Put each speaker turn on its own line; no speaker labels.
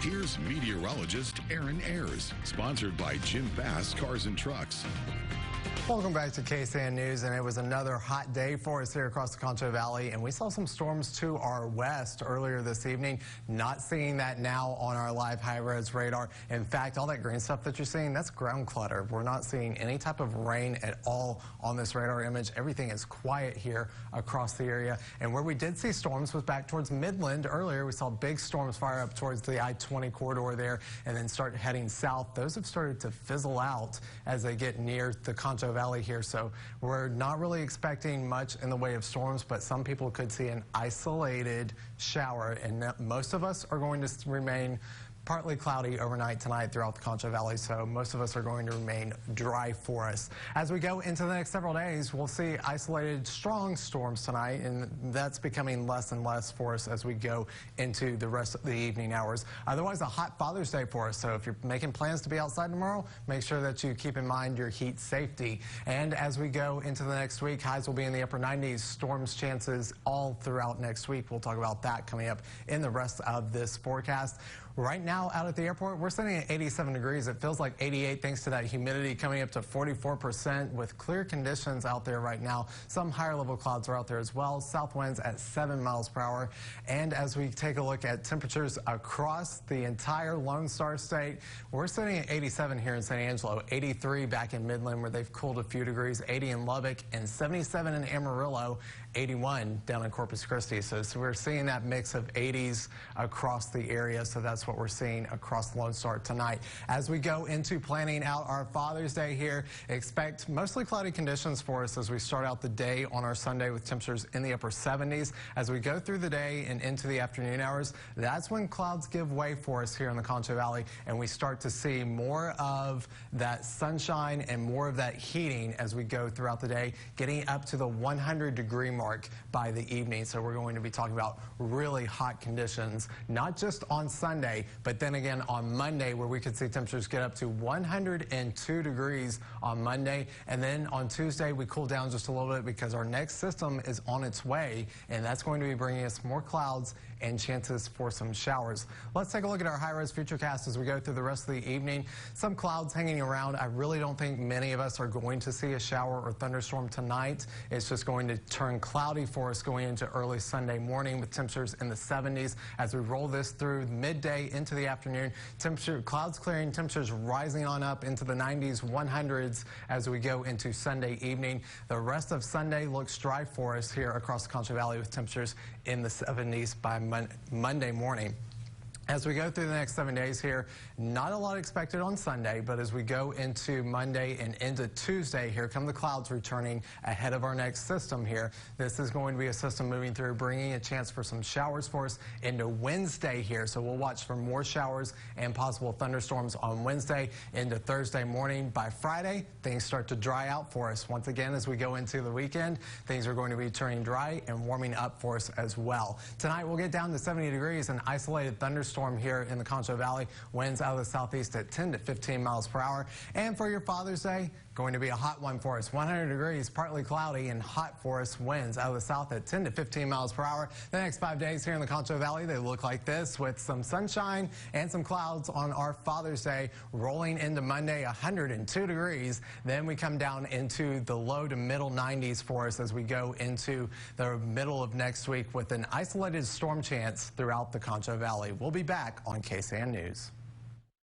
Here's meteorologist Aaron Ayers, sponsored by Jim Bass Cars and Trucks.
Welcome back to KSAN News, and it was another hot day for us here across the Concho Valley, and we saw some storms to our west earlier this evening. Not seeing that now on our live high-res radar. In fact, all that green stuff that you're seeing, that's ground clutter. We're not seeing any type of rain at all on this radar image. Everything is quiet here across the area, and where we did see storms was back towards Midland earlier. We saw big storms fire up towards the I-20 corridor there and then start heading south. Those have started to fizzle out as they get near the Concho Valley here, so we're not really expecting much in the way of storms, but some people could see an isolated shower, and most of us are going to remain partly cloudy overnight tonight throughout the Concho Valley, so most of us are going to remain dry for us. As we go into the next several days, we'll see isolated strong storms tonight, and that's becoming less and less for us as we go into the rest of the evening hours. Otherwise, a hot Father's Day for us, so if you're making plans to be outside tomorrow, make sure that you keep in mind your heat safety. And as we go into the next week, highs will be in the upper 90s, storms chances all throughout next week. We'll talk about that coming up in the rest of this forecast. Right now, out at the airport, we're sitting at 87 degrees. It feels like 88 thanks to that humidity coming up to 44% with clear conditions out there right now. Some higher level clouds are out there as well. South winds at 7 miles per hour. And as we take a look at temperatures across the entire Lone Star State, we're sitting at 87 here in San Angelo, 83 back in Midland where they've cooled a few degrees, 80 in Lubbock, and 77 in Amarillo, 81 down in Corpus Christi. So we're seeing that mix of 80s across the area. So that's what we're seeing across Lone Star tonight. As we go into planning out our Father's Day here, expect mostly cloudy conditions for us as we start out the day on our Sunday with temperatures in the upper 70s. As we go through the day and into the afternoon hours, that's when clouds give way for us here in the Concho Valley, and we start to see more of that sunshine and more of that heating as we go throughout the day, getting up to the 100-degree mark by the evening. So we're going to be talking about really hot conditions, not just on Sunday, but then again on Monday, where we could see temperatures get up to 102 degrees on Monday. And then on Tuesday, we cool down just a little bit because our next system is on its way, and that's going to be bringing us more clouds and chances for some showers. Let's take a look at our high-res futurecast as we go through the rest of the evening. Some clouds hanging around. I really don't think many of us are going to see a shower or thunderstorm tonight. It's just going to turn cloudy for us going into early Sunday morning with temperatures in the 70s. As we roll this through midday into the afternoon, clouds clearing, temperatures rising on up into the 90s, 100s as we go into Sunday evening. The rest of Sunday looks dry for us here across the Concho Valley with temperatures in the 70s by Monday morning. As we go through the next 7 days here, not a lot expected on Sunday, but as we go into Monday and into Tuesday, here come the clouds returning ahead of our next system here. This is going to be a system moving through, bringing a chance for some showers for us into Wednesday here. So we'll watch for more showers and possible thunderstorms on Wednesday into Thursday morning. By Friday, things start to dry out for us. Once again, as we go into the weekend, things are going to be turning dry and warming up for us as well. Tonight, we'll get down to 70 degrees, an isolated thunderstorm here in the Concho Valley. Winds out of the southeast at 10 to 15 miles per hour. And for your Father's Day, going to be a hot one for us. 100 degrees, partly cloudy and hot for us. Winds out of the south at 10 to 15 miles per hour. The next 5 days here in the Concho Valley, they look like this with some sunshine and some clouds on our Father's Day. Rolling into Monday, 102 degrees. Then we come down into the low to middle 90s for us as we go into the middle of next week with an isolated storm chance throughout the Concho Valley. We'll be back on KSAN News.